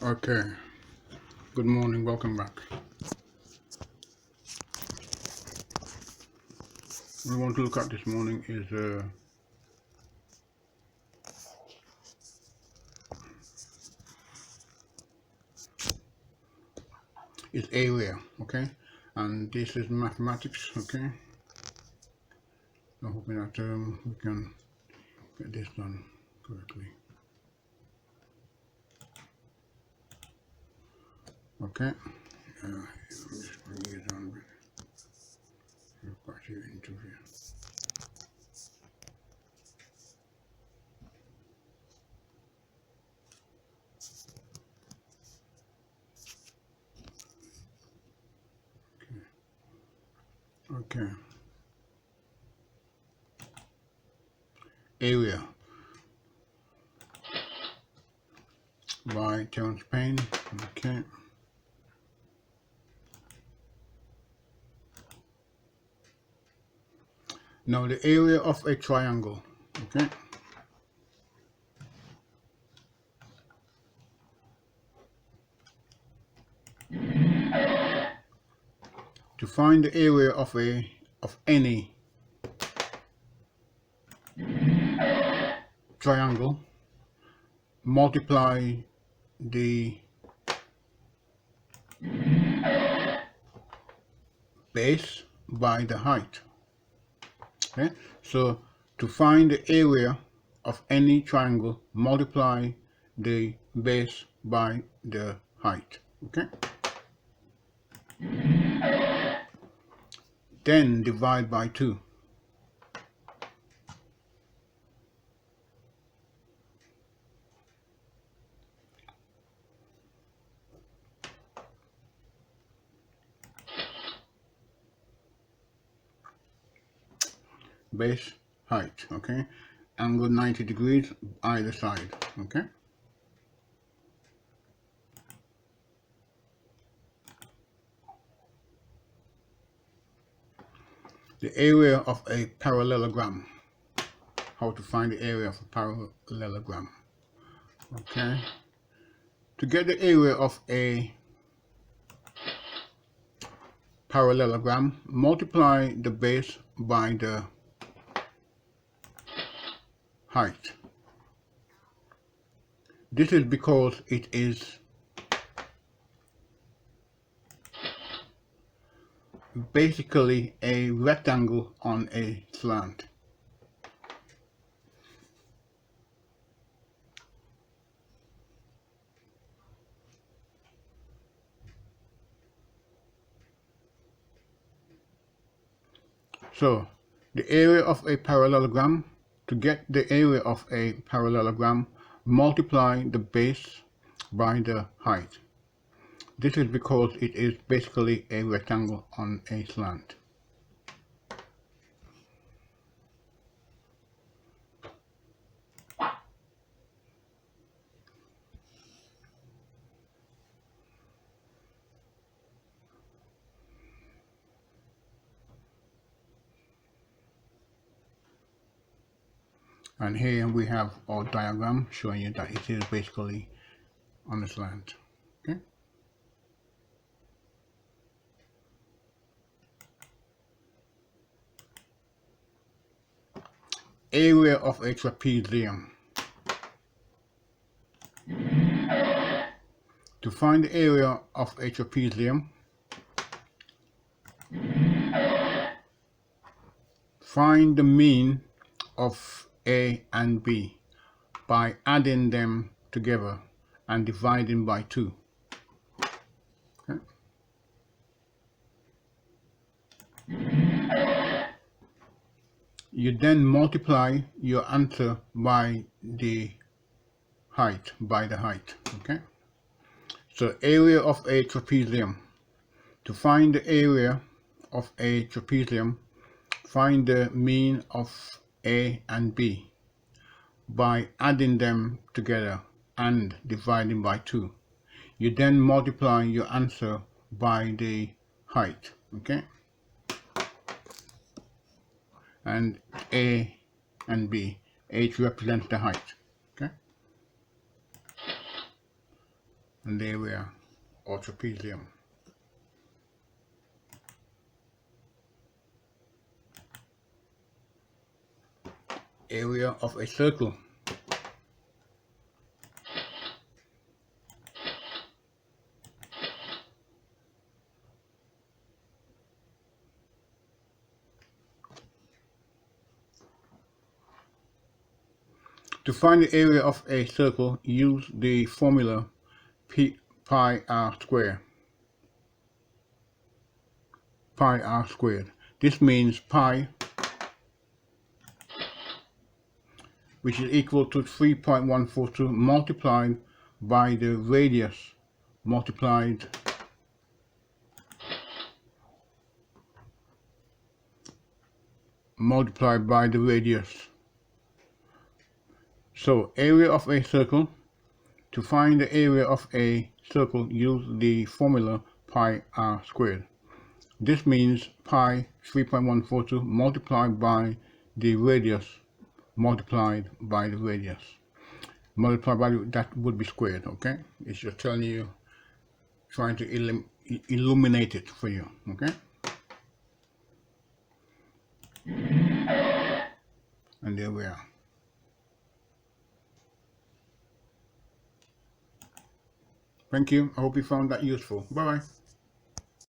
Okay, good morning, welcome back. What we want to look at this morning is area, okay? And this is mathematics, okay? I'm hoping that we can get this done correctly. Okay, I'm just bringing it on quite into here. Okay, area by Terence Payne, okay? Now the area of a triangle, okay? To find the area of any triangle, multiply the base by the height. Okay, so to find the area of any triangle, multiply the base by the height. Okay, then divide by 2. Base, height. Okay, angle 90 degrees either side. Okay, the area of a parallelogram. How to find the area of a parallelogram. Okay, to get the area of a parallelogram, multiply the base by the height. This is because it is basically a rectangle on a slant. So the area of a parallelogram, to get the area of a parallelogram, multiply the base by the height. This is because it is basically a rectangle on a slant. And here we have our diagram showing you that it is basically on a slant. Okay? Area of a trapezium. To find the area of a trapezium, find the mean of A and B by adding them together and dividing by 2. Okay? You then multiply your answer by the height, okay? So area of a trapezium. To find the area of a trapezium, find the mean of A and B by adding them together and dividing by 2. You then multiply your answer by the height, okay? And A and B, H represents the height, okay? and there we are, or trapezium. Area of a circle. To find the area of a circle, use the formula pi r squared. Pi r squared. This means pi, which is equal to 3.142 multiplied by the radius multiplied by the radius. So area of a circle. To find the area of a circle, use the formula pi r squared. This means pi 3.142 multiplied by the radius multiplied by the radius. Multiplied by that would be squared, okay? It's just telling you, trying to illuminate it for you, okay? And there we are. Thank you. I hope you found that useful. Bye-bye.